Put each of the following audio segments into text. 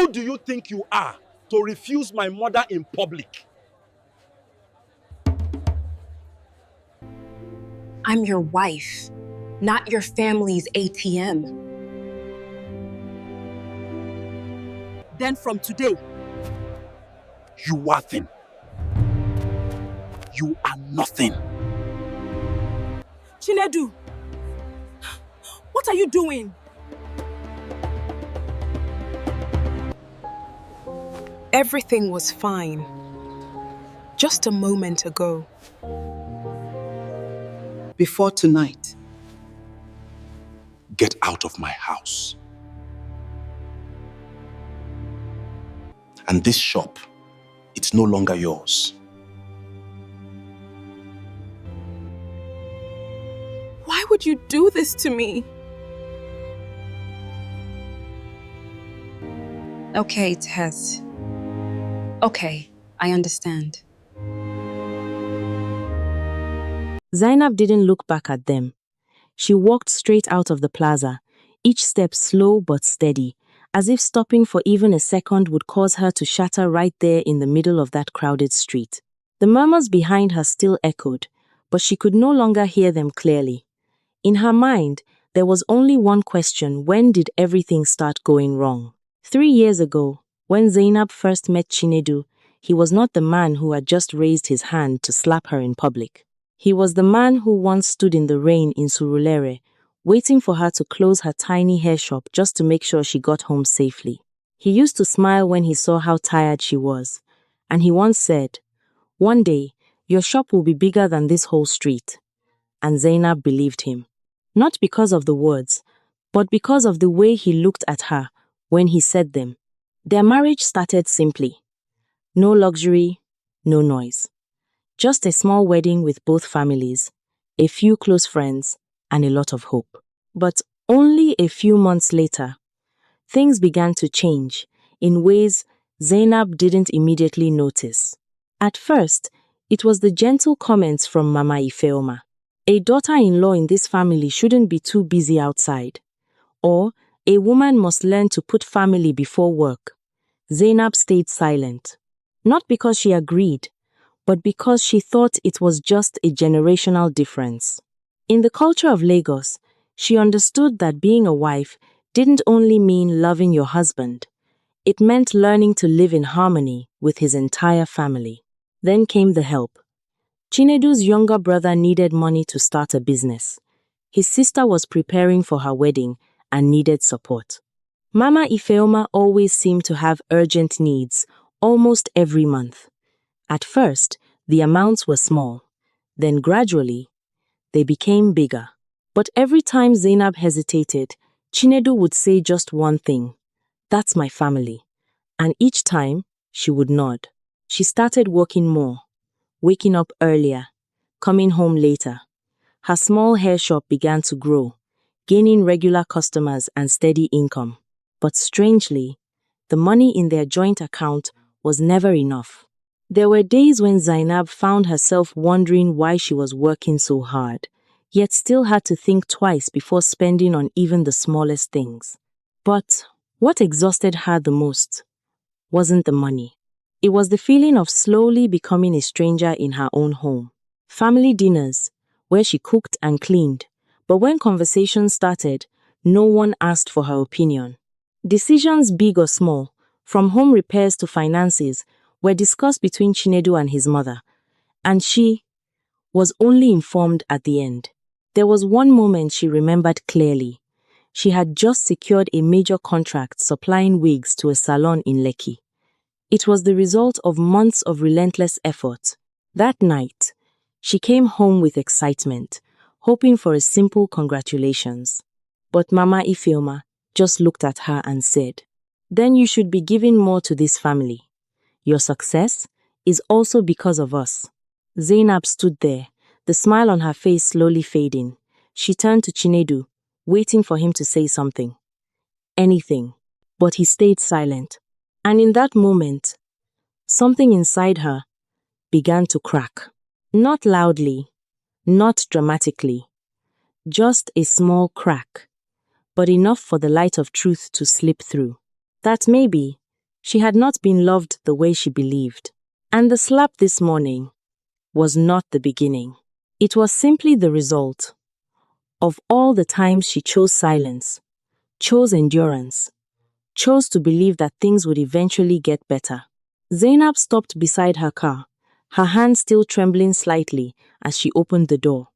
Who do you think you are to refuse my mother in public? I'm your wife, not your family's ATM. Then from today, you are thin. You are nothing. Chinedu, what are you doing? Everything was fine. Just a moment ago. Before tonight. Get out of my house. And this shop, it's no longer yours. Why would you do this to me? Okay, Tess. Okay, I understand. Zainab didn't look back at them. She walked straight out of the plaza, each step slow but steady, as if stopping for even a second would cause her to shatter right there in the middle of that crowded street. The murmurs behind her still echoed, but she could no longer hear them clearly. In her mind, there was only one question: when did everything start going wrong? 3 years ago, when Zainab first met Chinedu, he was not the man who had just raised his hand to slap her in public. He was the man who once stood in the rain in Surulere, waiting for her to close her tiny hair shop just to make sure she got home safely. He used to smile when he saw how tired she was, and he once said, "One day, your shop will be bigger than this whole street." And Zainab believed him. Not because of the words, but because of the way he looked at her when he said them. Their marriage started simply. No luxury, no noise. Just a small wedding with both families, a few close friends, and a lot of hope. But only a few months later, things began to change in ways Zainab didn't immediately notice. At first, it was the gentle comments from Mama Ifeoma. A daughter-in-law in this family shouldn't be too busy outside. Or, a woman must learn to put family before work. Zainab stayed silent. Not because she agreed, but because she thought it was just a generational difference. In the culture of Lagos, she understood that being a wife didn't only mean loving your husband. It meant learning to live in harmony with his entire family. Then came the help. Chinedu's younger brother needed money to start a business. His sister was preparing for her wedding and needed support. Mama Ifeoma always seemed to have urgent needs, almost every month. At first, the amounts were small. Then gradually, they became bigger. But every time Zainab hesitated, Chinedu would say just one thing: "That's my family." And each time, she would nod. She started working more, waking up earlier, coming home later. Her small hair shop began to grow, gaining regular customers and steady income. But strangely, the money in their joint account was never enough. There were days when Zainab found herself wondering why she was working so hard, yet still had to think twice before spending on even the smallest things. But what exhausted her the most wasn't the money. It was the feeling of slowly becoming a stranger in her own home. Family dinners, where she cooked and cleaned, but when conversations started, no one asked for her opinion. Decisions big or small, from home repairs to finances, were discussed between Chinedu and his mother, and she was only informed at the end. There was one moment she remembered clearly. She had just secured a major contract supplying wigs to a salon in Lekki. It was the result of months of relentless effort. That night, she came home with excitement, hoping for a simple congratulations. But Mama Ifeoma just looked at her and said, "Then you should be giving more to this family. Your success is also because of us." Zainab stood there, the smile on her face slowly fading. She turned to Chinedu, waiting for him to say something. Anything. But he stayed silent. And in that moment, something inside her began to crack. Not loudly, not dramatically, just a small crack, but enough for the light of truth to slip through. That maybe She had not been loved the way she believed. And the slap this morning was not the beginning. It was simply the result of all the times she chose silence, chose endurance, chose to believe that things would eventually get better. Zainab stopped beside her car, her hand still trembling slightly as she opened the door.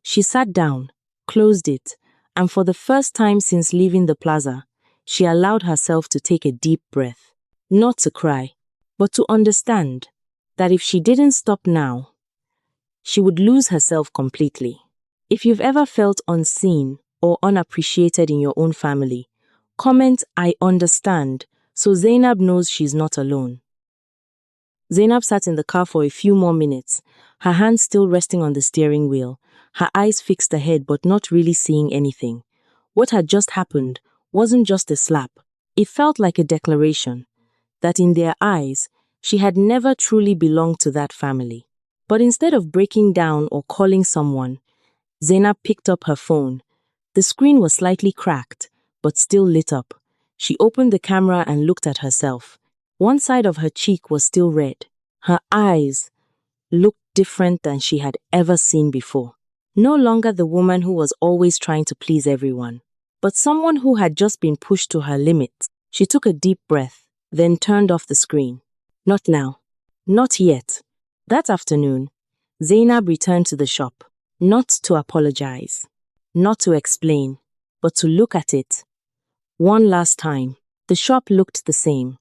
She sat down, closed it, and for the first time since leaving the plaza, she allowed herself to take a deep breath. Not to cry, but to understand that if she didn't stop now, she would lose herself completely. If you've ever felt unseen or unappreciated in your own family, comment "I understand" so Zainab knows she's not alone. Zainab sat in the car for a few more minutes, her hands still resting on the steering wheel, her eyes fixed ahead but not really seeing anything. What had just happened wasn't just a slap. It felt like a declaration that in their eyes, she had never truly belonged to that family. But instead of breaking down or calling someone, Zainab picked up her phone. The screen was slightly cracked, but still lit up. She opened the camera and looked at herself. One side of her cheek was still red. Her eyes looked different than she had ever seen before. No longer the woman who was always trying to please everyone, but someone who had just been pushed to her limits. She took a deep breath, then turned off the screen. Not now. Not yet. That afternoon, Zainab returned to the shop, not to apologize, not to explain, but to look at it. One last time. The shop looked the same.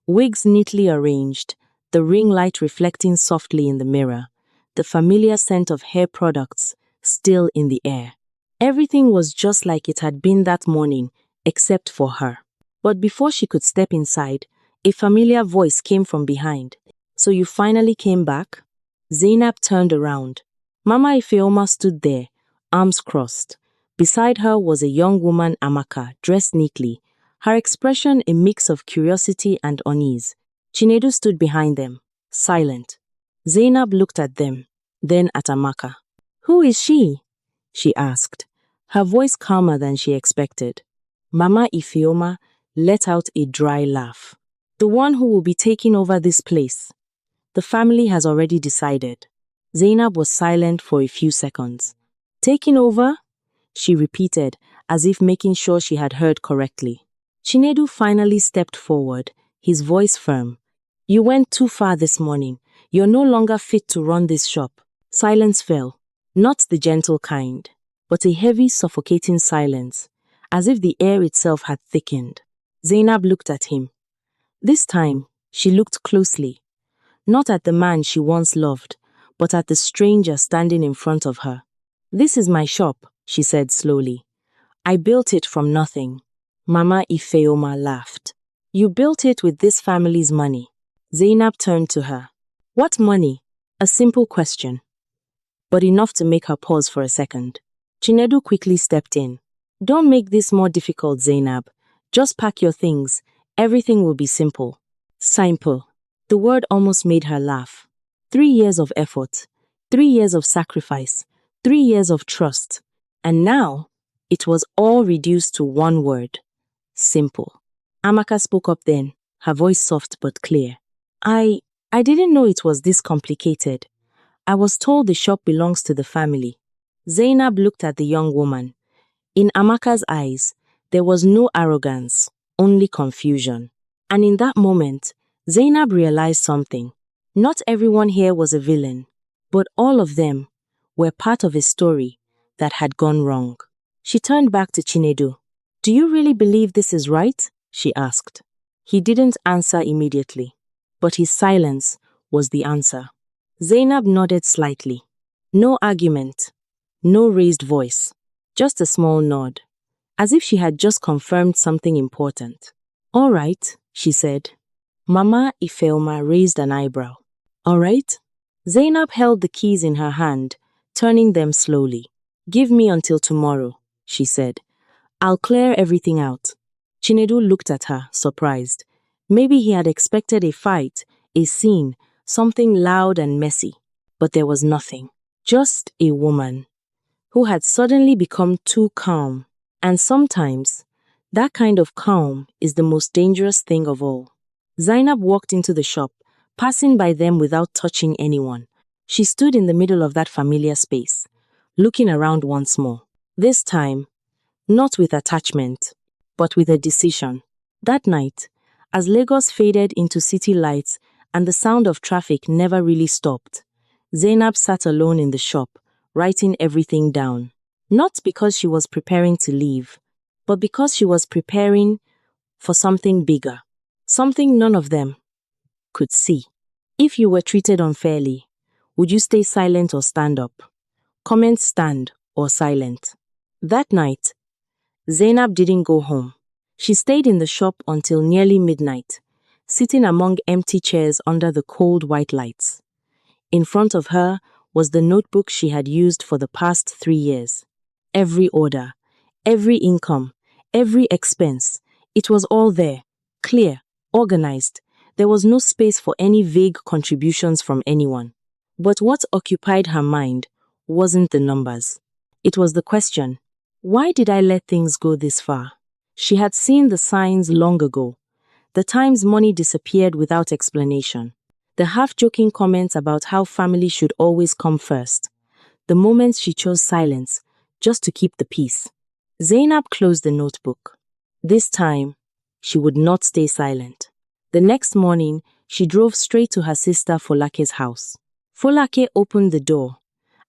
Wigs neatly arranged, the ring light reflecting softly in the mirror, the familiar scent of hair products still in the air. Everything was just like it had been that morning, except for her. But before she could step inside, a familiar voice came from behind. "So you finally came back?" Zainab turned around. Mama Ifeoma stood there, arms crossed. Beside her was a young woman, Amaka, dressed neatly, her expression a mix of curiosity and unease. Chinedu stood behind them, silent. Zainab looked at them, then at Amaka. "Who is she?" she asked, her voice calmer than she expected. Mama Ifeoma let out a dry laugh. "The one who will be taking over this place. The family has already decided." Zainab was silent for a few seconds. "Taking over?" she repeated, as if making sure she had heard correctly. Chinedu finally stepped forward, his voice firm. "You went too far this morning. You're no longer fit to run this shop." Silence fell, not the gentle kind, but a heavy, suffocating silence, as if the air itself had thickened. Zainab looked at him. This time, she looked closely, not at the man she once loved, but at the stranger standing in front of her. "This is my shop," she said slowly. "I built it from nothing." Mama Ifeoma laughed. "You built it with this family's money." Zainab turned to her. "What money?" A simple question, but enough to make her pause for a second. Chinedu quickly stepped in. "Don't make this more difficult, Zainab. Just pack your things. Everything will be simple." Simple. The word almost made her laugh. 3 years of effort, 3 years of sacrifice, 3 years of trust. And now, it was all reduced to one word. Simple. Amaka spoke up then, her voice soft but clear. I didn't know it was this complicated. I was told the shop belongs to the family." Zainab looked at the young woman. In Amaka's eyes, there was no arrogance, only confusion. And in that moment, Zainab realized something. Not everyone here was a villain, but all of them were part of a story that had gone wrong. She turned back to Chinedu. "Do you really believe this is right?" she asked. He didn't answer immediately, but his silence was the answer. Zainab nodded slightly. No argument, no raised voice, just a small nod, as if she had just confirmed something important. "All right," she said. Mama Ifeoma raised an eyebrow. "All right?" Zainab held the keys in her hand, turning them slowly. "Give me until tomorrow," she said. "I'll clear everything out." Chinedu looked at her, surprised. Maybe he had expected a fight, a scene, something loud and messy. But there was nothing. Just a woman who had suddenly become too calm. And sometimes, that kind of calm is the most dangerous thing of all. Zainab walked into the shop, passing by them without touching anyone. She stood in the middle of that familiar space, looking around once more. This time, not with attachment, but with a decision. That night, as Lagos faded into city lights and the sound of traffic never really stopped, Zainab sat alone in the shop, writing everything down. Not because she was preparing to leave, but because she was preparing for something bigger, something none of them could see. If you were treated unfairly, would you stay silent or stand up? Comment stand or silent. That night, Zainab didn't go home. She stayed in the shop until nearly midnight, sitting among empty chairs under the cold white lights. In front of her was the notebook she had used for the past 3 years. Every order, every income, every expense, it was all there, clear, organized. There was no space for any vague contributions from anyone. But what occupied her mind wasn't the numbers. It was the question, why did I let things go this far? She had seen the signs long ago. The times money disappeared without explanation. The half-joking comments about how family should always come first. The moments she chose silence, just to keep the peace. Zainab closed the notebook. This time, she would not stay silent. The next morning, she drove straight to her sister Folake's house. Folake opened the door,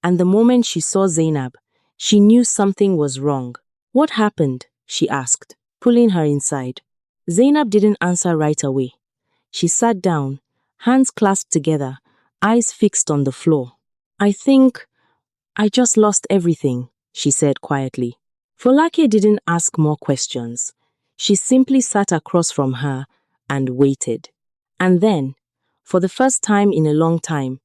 and the moment she saw Zainab, she knew something was wrong. What happened? She asked, pulling her inside. Zainab didn't answer right away. She sat down, hands clasped together, eyes fixed on the floor. I think I just lost everything, she said quietly. Folake didn't ask more questions. She simply sat across from her and waited. And then, for the first time in a long time,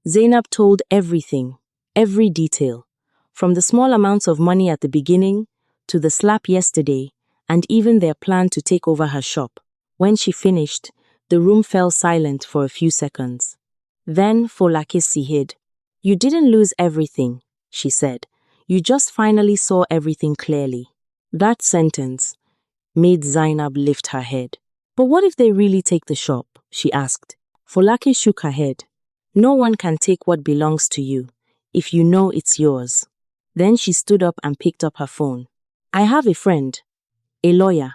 Zainab told everything, every detail, from the small amounts of money at the beginning to the slap yesterday and even their plan to take over her shop. When she finished, the room fell silent for a few seconds. Then Folake hid. You didn't lose everything, she said. You just finally saw everything clearly. That sentence made Zainab lift her head. But what if they really take the shop? She asked. Folake shook her head. No one can take what belongs to you if you know it's yours. Then she stood up and picked up her phone. I have a friend, a lawyer.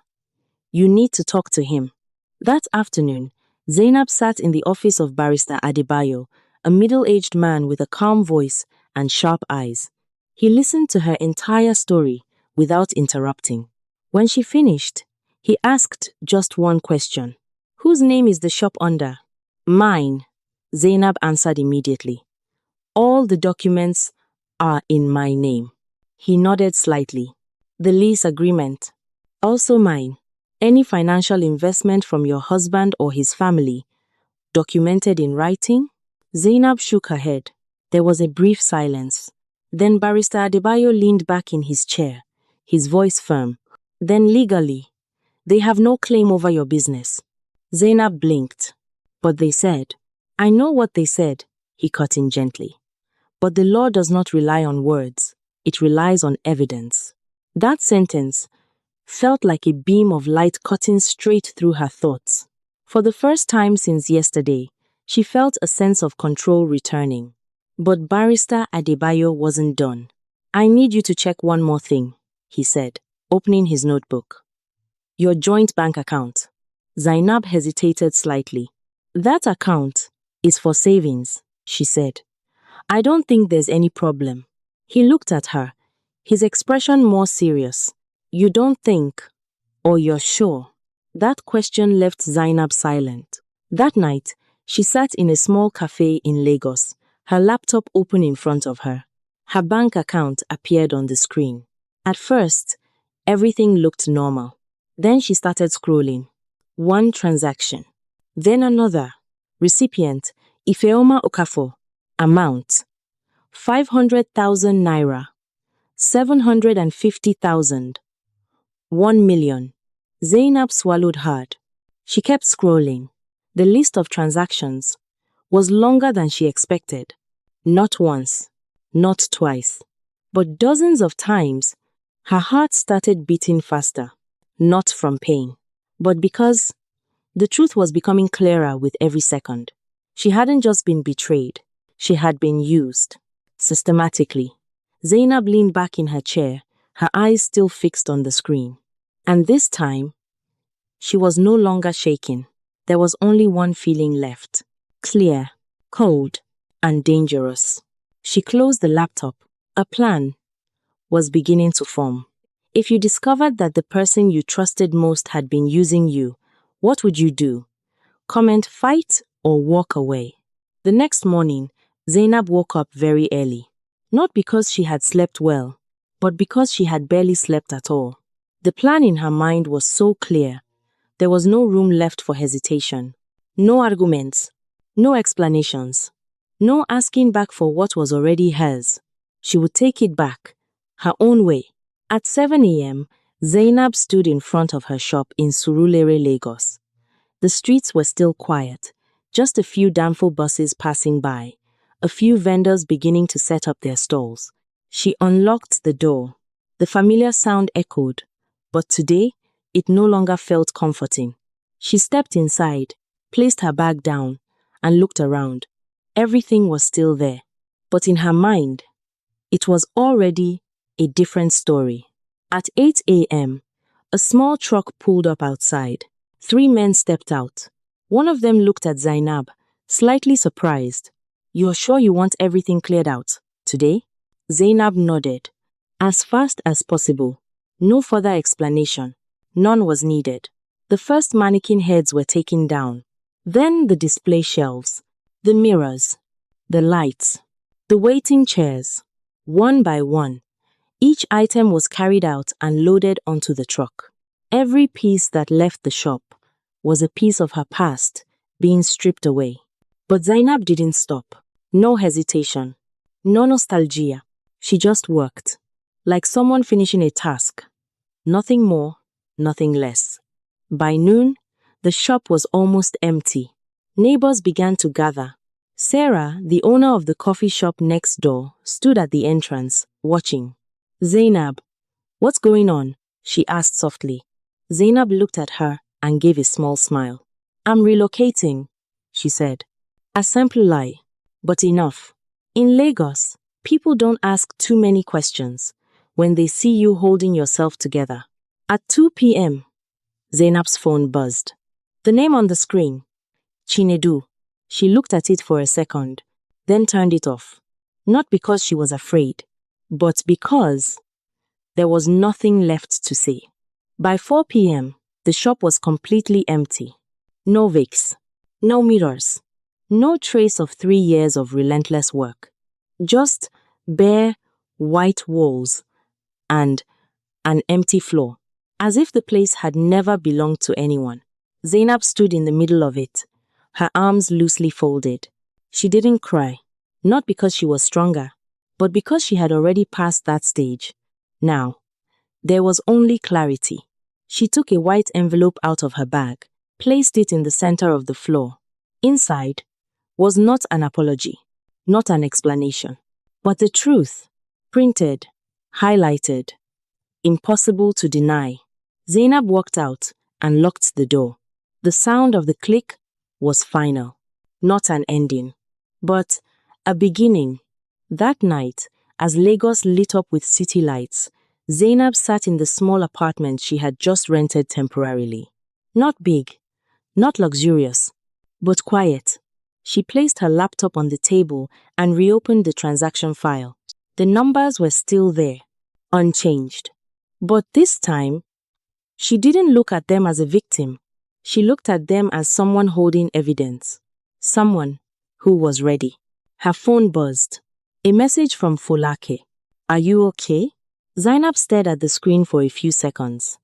You need to talk to him. That afternoon, Zainab sat in the office of Barrister Adebayo, a middle-aged man with a calm voice and sharp eyes. He listened to her entire story without interrupting. When she finished, he asked just one question. Whose name is the shop under? Mine, Zainab answered immediately. All the documents are in my name. He nodded slightly. The lease agreement. Also mine. Any financial investment from your husband or his family, documented in writing? Zainab shook her head. There was a brief silence. Then Barrister Adebayo leaned back in his chair, his voice firm. Then legally, they have no claim over your business. Zainab blinked. But they said. I know what they said, he cut in gently. But the law does not rely on words. It relies on evidence. That sentence felt like a beam of light cutting straight through her thoughts. For the first time since yesterday, she felt a sense of control returning. But Barrister Adebayo wasn't done. I need you to check one more thing, he said, opening his notebook. Your joint bank account. Zainab hesitated slightly. That account is for savings, she said. I don't think there's any problem. He looked at her, his expression more serious. You don't think, or you're sure? That question left Zainab silent. That night, she sat in a small cafe in Lagos, her laptop open in front of her. Her bank account appeared on the screen. At first, everything looked normal. Then she started scrolling. One transaction. Then another. Recipient, Ifeoma Okafor. Amount, 500,000 naira. 750,000. 1 million. Zainab swallowed hard. She kept scrolling. The list of transactions was longer than she expected. Not once, not twice, but dozens of times. Her heart started beating faster. Not from pain, but because The truth was becoming clearer with every second. She hadn't just been betrayed, she had been used. Systematically. Zainab leaned back in her chair, her eyes still fixed on the screen. And this time, she was no longer shaking. There was only one feeling left. Clear, cold, and dangerous. She closed the laptop. A plan was beginning to form. If you discovered that the person you trusted most had been using you, what would you do? Comment, fight, or walk away? The next morning, Zainab woke up very early. Not because she had slept well, but because she had barely slept at all. The plan in her mind was so clear. There was no room left for hesitation. No arguments. No explanations. No asking back for what was already hers. She would take it back, her own way. At 7 a.m., Zainab stood in front of her shop in Surulere, Lagos. The streets were still quiet, just a few Danfo buses passing by, a few vendors beginning to set up their stalls. She unlocked the door. The familiar sound echoed, but today, it no longer felt comforting. She stepped inside, placed her bag down, and looked around. Everything was still there, but in her mind, it was already a different story. At 8 a.m., a small truck pulled up outside. 3 men stepped out. One of them looked at Zainab, slightly surprised. "You're sure you want everything cleared out today?" Zainab nodded. As fast as possible. No further explanation. None was needed. The first mannequin heads were taken down. Then the display shelves, the mirrors, the lights, the waiting chairs. One by one, each item was carried out and loaded onto the truck. Every piece that left the shop was a piece of her past being stripped away. But Zainab didn't stop. No hesitation. No nostalgia. She just worked. Like someone finishing a task. Nothing more, nothing less. By noon, the shop was almost empty. Neighbors began to gather. Sarah, the owner of the coffee shop next door, stood at the entrance, watching. "Zainab, what's going on?" she asked softly. Zainab looked at her and gave a small smile. "I'm relocating," she said. A simple lie, but enough. In Lagos, people don't ask too many questions when they see you holding yourself together. At 2 p.m., Zainab's phone buzzed. The name on the screen, Chinedu. She looked at it for a second, then turned it off. Not because she was afraid, but because there was nothing left to say. By 4 p.m., the shop was completely empty. No vicks, no mirrors, no trace of 3 years of relentless work. Just bare, white walls and an empty floor, as if the place had never belonged to anyone. Zainab stood in the middle of it, her arms loosely folded. She didn't cry, not because she was stronger, but because she had already passed that stage. Now, there was only clarity. She took a white envelope out of her bag, placed it in the center of the floor. Inside was not an apology, not an explanation, but the truth, printed, highlighted, impossible to deny. Zainab walked out and locked the door. The sound of the click was final, not an ending, but a beginning. That night, as Lagos lit up with city lights, Zainab sat in the small apartment she had just rented temporarily. Not big, not luxurious, but quiet. She placed her laptop on the table and reopened the transaction file. The numbers were still there, unchanged. But this time, she didn't look at them as a victim. She looked at them as someone holding evidence. Someone who was ready. Her phone buzzed. A message from Folake. "Are you okay?" Zainab stared at the screen for a few seconds,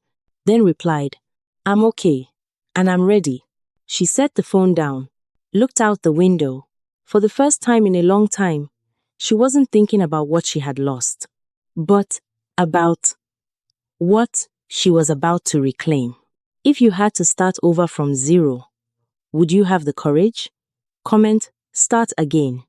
then replied, "I'm okay, and I'm ready." She set the phone down, looked out the window. For the first time in a long time, she wasn't thinking about what she had lost, but about what she was about to reclaim. If you had to start over from zero, would you have the courage? Comment, start again.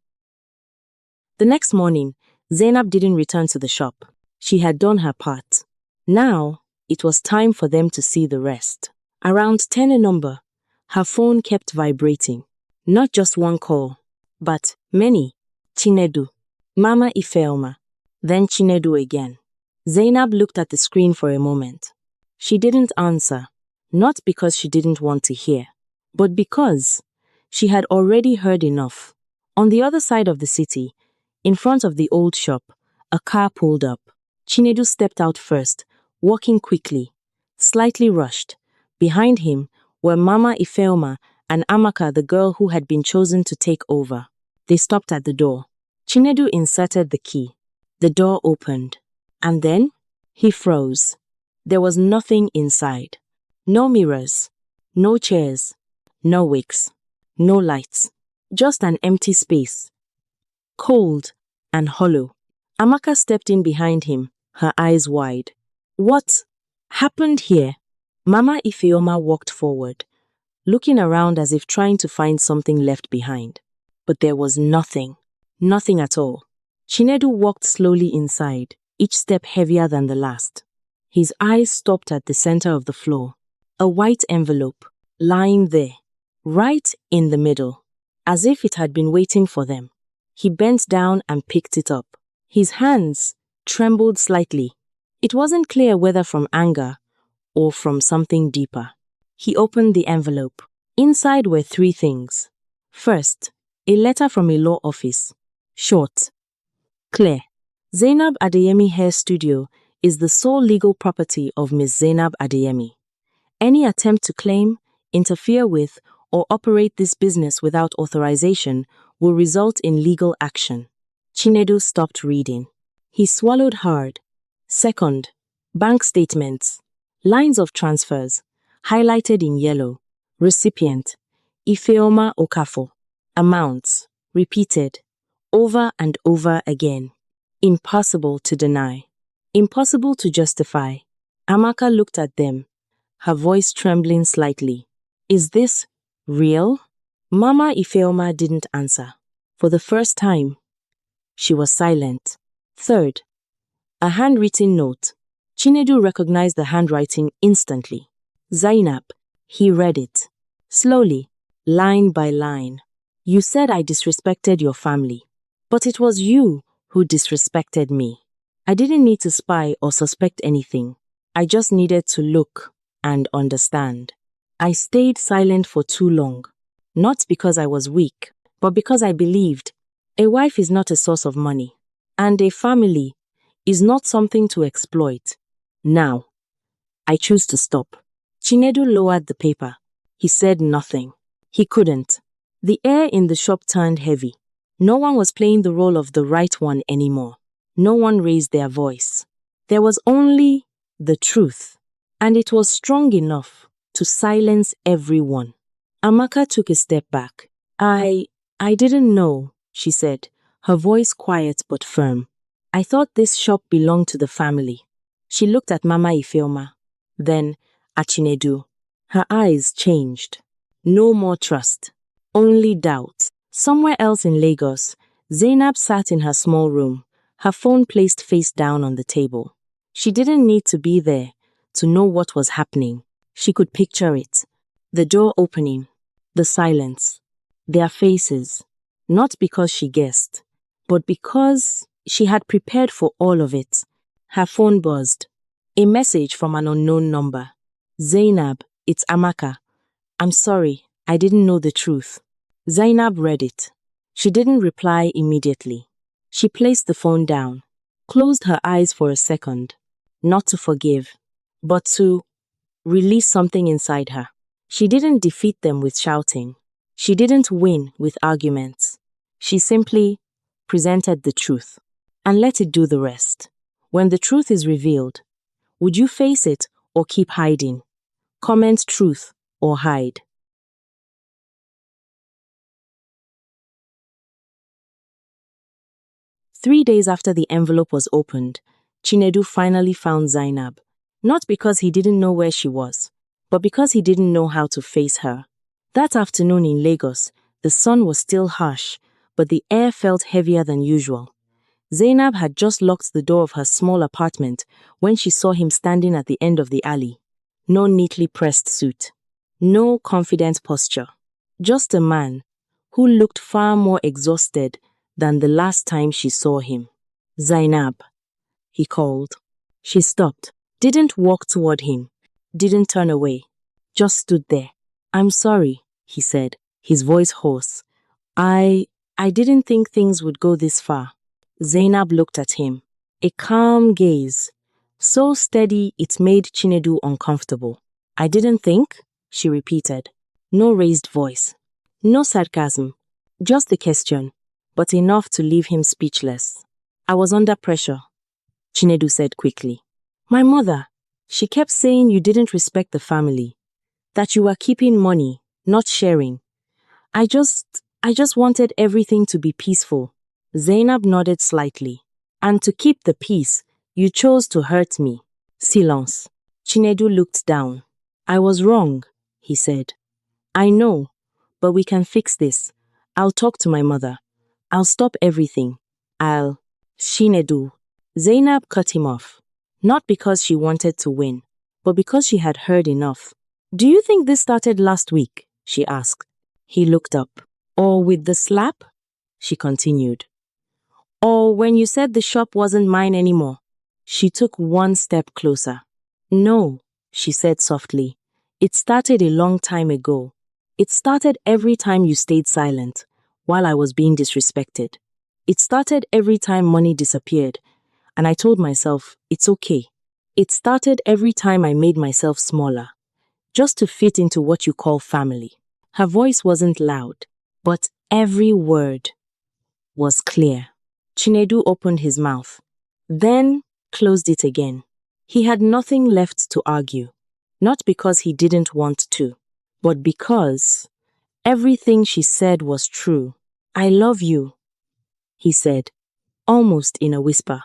The next morning, Zainab didn't return to the shop. She had done her part. Now, it was time for them to see the rest. Around 10 a number, Her phone kept vibrating. Not just one call, but many. Chinedu. Mama Ifeoma. Then Chinedu again. Zainab looked at the screen for a moment. She didn't answer, not because she didn't want to hear, but because she had already heard enough. On the other side of the city, in front of the old shop, a car pulled up. Chinedu stepped out first, walking quickly, slightly rushed. Behind him were Mama Ifeoma and Amaka, the girl who had been chosen to take over. They stopped at the door. Chinedu inserted the key. The door opened. And then he froze. There was nothing inside. No mirrors, no chairs, no wicks, no lights. Just an empty space. Cold and hollow. Amaka stepped in behind him, her eyes wide. What happened here? Mama Ifeoma walked forward, looking around as if trying to find something left behind. But there was nothing. Nothing at all. Chinedu walked slowly inside, each step heavier than the last. His eyes stopped at the center of the floor. A white envelope, lying there, right in the middle, as if it had been waiting for them. He bent down and picked it up. His hands trembled slightly. It wasn't clear whether from anger or from something deeper. He opened the envelope. Inside were 3 things. First, a letter from a law office. Short. Clear. Zainab Adeyemi Hair Studio is the sole legal property of Ms. Zainab Adeyemi. Any attempt to claim, interfere with, or operate this business without authorization will result in legal action. Chinedu stopped reading. He swallowed hard. Second, bank statements. Lines of transfers, highlighted in yellow. Recipient, Ifeoma Okafo. Amounts, repeated, over and over again. Impossible to deny. Impossible to justify. Amaka looked at them, her voice trembling slightly. Is this real? Mama Ifeoma didn't answer. For the first time, she was silent. Third, a handwritten note. Chinedu recognized the handwriting instantly. Zainab. He read it. Slowly, line by line. You said I disrespected your family, but it was you who disrespected me. I didn't need to spy or suspect anything. I just needed to look and understand. I stayed silent for too long, not because I was weak, but because I believed a wife is not a source of money, and a family is not something to exploit. Now, I choose to stop. Chinedu lowered the paper. He said nothing. He couldn't. The air in the shop turned heavy. No one was playing the role of the right one anymore. No one raised their voice. There was only the truth, and it was strong enough to silence everyone. Amaka took a step back. I didn't know, she said, her voice quiet but firm. I thought this shop belonged to the family. She looked at Mama Ifeoma, then at Chinedu. Her eyes changed. No more trust, only doubt. Somewhere else in Lagos, Zainab sat in her small room, her phone placed face down on the table. She didn't need to be there to know what was happening. She could picture it. The door opening, the silence, their faces. Not because she guessed, but because she had prepared for all of it. Her phone buzzed. A message from an unknown number. Zainab, it's Amaka. I'm sorry, I didn't know the truth. Zainab read it. She didn't reply immediately. She placed the phone down, closed her eyes for a second, not to forgive, but to release something inside her. She didn't defeat them with shouting. She didn't win with arguments. She simply presented the truth and let it do the rest. When the truth is revealed, would you face it or keep hiding? Comment truth or hide. Three days after the envelope was opened, Chinedu finally found Zainab. Not because he didn't know where she was, but because he didn't know how to face her. That afternoon in Lagos, the sun was still harsh, but the air felt heavier than usual. Zainab had just locked the door of her small apartment when she saw him standing at the end of the alley. No neatly pressed suit. No confident posture. Just a man who looked far more exhausted than the last time she saw him. Zainab, he called. She stopped, didn't walk toward him, didn't turn away, just stood there. I'm sorry, he said, his voice hoarse. I didn't think things would go this far. Zainab looked at him, a calm gaze, so steady it made Chinedu uncomfortable. I didn't think, she repeated. No raised voice, no sarcasm, just a question, but enough to leave him speechless. I was under pressure, Chinedu said quickly. My mother, she kept saying you didn't respect the family, that you were keeping money, not sharing. I just wanted everything to be peaceful. Zainab nodded slightly. And to keep the peace, you chose to hurt me. Silence. Chinedu looked down. I was wrong, he said. I know, but we can fix this. I'll talk to my mother. I'll stop everything. Chinedu. Zainab cut him off. Not because she wanted to win, but because she had heard enough. Do you think this started last week? She asked. He looked up. Or with the slap? She continued. Or when you said the shop wasn't mine anymore? She took one step closer. No, she said softly. It started a long time ago. It started every time you stayed silent, while I was being disrespected. It started every time money disappeared, and I told myself, it's okay. It started every time I made myself smaller, just to fit into what you call family. Her voice wasn't loud, but every word was clear. Chinedu opened his mouth, then closed it again. He had nothing left to argue, not because he didn't want to, but because everything she said was true. I love you, he said, almost in a whisper.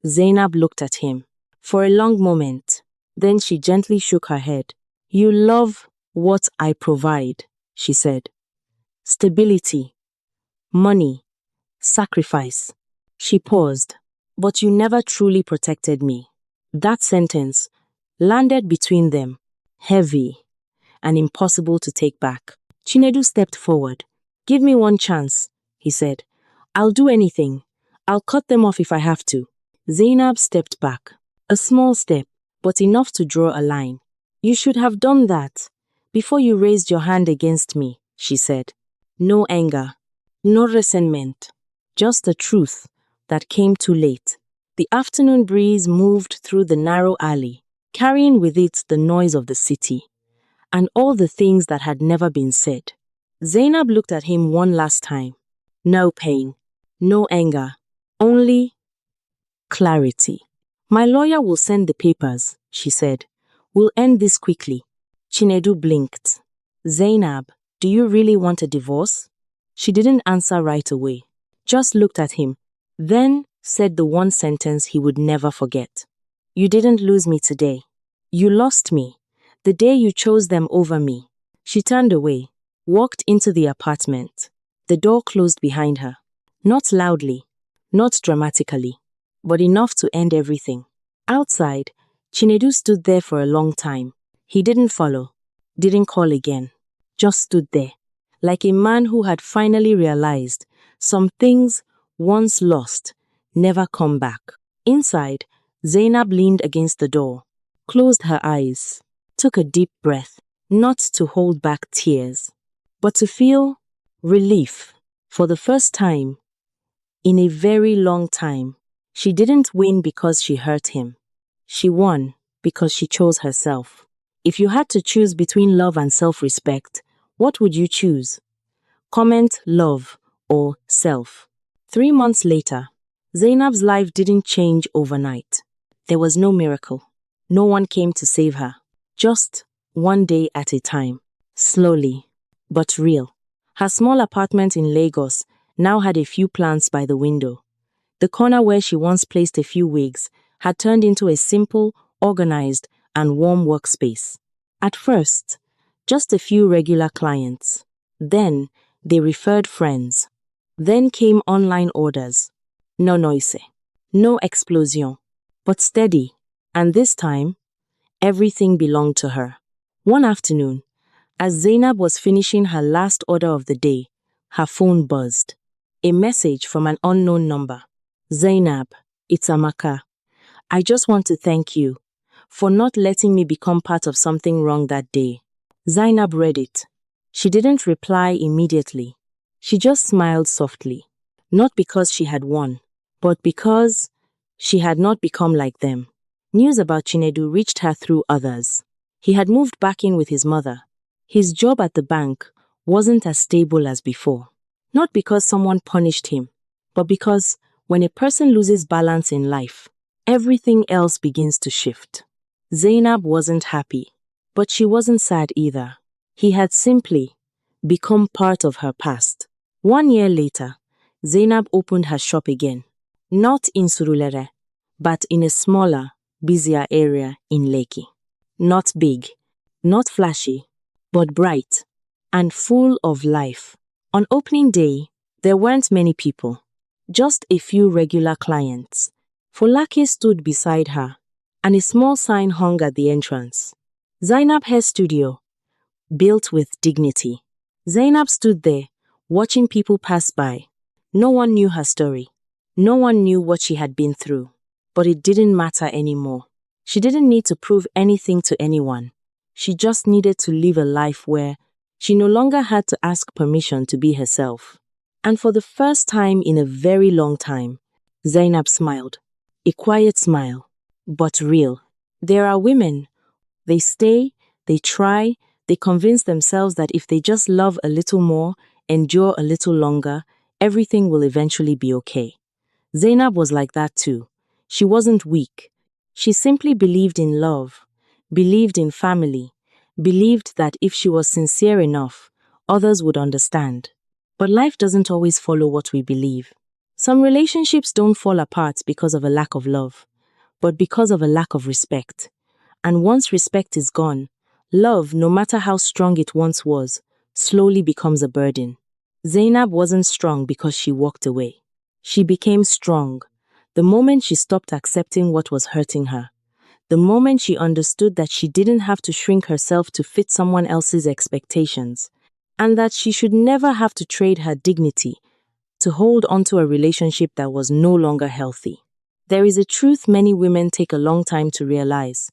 Zainab looked at him for a long moment. Then she gently shook her head. You love what I provide, she said. Stability, money, sacrifice. She paused. But you never truly protected me. That sentence landed between them, heavy and impossible to take back. Chinedu stepped forward. Give me one chance, he said. I'll do anything. I'll cut them off if I have to. Zainab stepped back. A small step, but enough to draw a line. You should have done that before you raised your hand against me, she said. No anger, no resentment, just the truth that came too late. The afternoon breeze moved through the narrow alley, carrying with it the noise of the city and all the things that had never been said. Zainab looked at him one last time. No pain, no anger, only clarity. My lawyer will send the papers, she said. We'll end this quickly. Chinedu blinked. Zainab, do you really want a divorce? She didn't answer right away, just looked at him, then said the one sentence he would never forget. You didn't lose me today. You lost me the day you chose them over me. She turned away, walked into the apartment. The door closed behind her. Not loudly, not dramatically, but enough to end everything. Outside, Chinedu stood there for a long time. He didn't follow, didn't call again, just stood there, like a man who had finally realized some things once lost never come back. Inside, Zainab leaned against the door, closed her eyes, took a deep breath, not to hold back tears, but to feel relief. For the first time, in a very long time, she didn't win because she hurt him. She won because she chose herself. If you had to choose between love and self-respect, what would you choose? Comment love or self. 3 months later, Zainab's life didn't change overnight. There was no miracle. No one came to save her. Just one day at a time. Slowly, but real. Her small apartment in Lagos now had a few plants by the window. The corner where she once placed a few wigs had turned into a simple, organized, and warm workspace. At first, just a few regular clients. Then, they referred friends. Then came online orders. No noise, no explosion, but steady. And this time, everything belonged to her. One afternoon, As Zainab was finishing her last order of the day, her phone buzzed. A message from an unknown number. Zainab, it's Amaka. I just want to thank you for not letting me become part of something wrong that day. Zainab read it. She didn't reply immediately. She just smiled softly. Not because she had won, but because she had not become like them. News about Chinedu reached her through others. He had moved back in with his mother. His job at the bank wasn't as stable as before. Not because someone punished him, but because when a person loses balance in life, everything else begins to shift. Zainab wasn't happy, but she wasn't sad either. He had simply become part of her past. 1 year later, Zainab opened her shop again. Not in Surulere, but in a smaller, busier area in Lekki. Not big, not flashy, but bright and full of life. On opening day, there weren't many people, just a few regular clients. Folake stood beside her, and a small sign hung at the entrance. Zainab Hair Studio, built with dignity. Zainab stood there, watching people pass by. No one knew her story. No one knew what she had been through. But it didn't matter anymore. She didn't need to prove anything to anyone. She just needed to live a life where she no longer had to ask permission to be herself. And for the first time in a very long time, Zainab smiled. A quiet smile, but real. There are women. They stay, they try, they convince themselves that if they just love a little more, endure a little longer, everything will eventually be okay. Zainab was like that too. She wasn't weak. She simply believed in love, believed in family, believed that if she was sincere enough, others would understand. But life doesn't always follow what we believe. Some relationships don't fall apart because of a lack of love, but because of a lack of respect. And once respect is gone, love, no matter how strong it once was, slowly becomes a burden. Zainab wasn't strong because she walked away. She became strong the moment she stopped accepting what was hurting her. The moment she understood that she didn't have to shrink herself to fit someone else's expectations, and that she should never have to trade her dignity to hold onto a relationship that was no longer healthy. There is a truth many women take a long time to realize.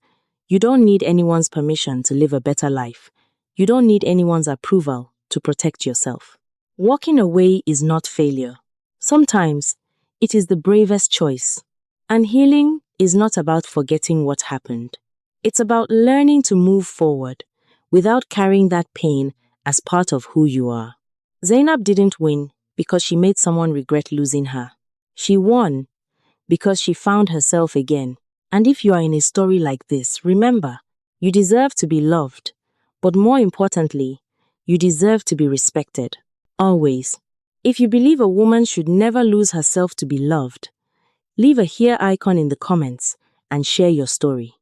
You don't need anyone's permission to live a better life. You don't need anyone's approval to protect yourself. Walking away is not failure. Sometimes, it is the bravest choice. And healing is not about forgetting what happened. It's about learning to move forward without carrying that pain as part of who you are. Zainab didn't win because she made someone regret losing her. She won because she found herself again. And if you are in a story like this, remember, you deserve to be loved. But more importantly, you deserve to be respected. Always. If you believe a woman should never lose herself to be loved, leave a here icon in the comments and share your story.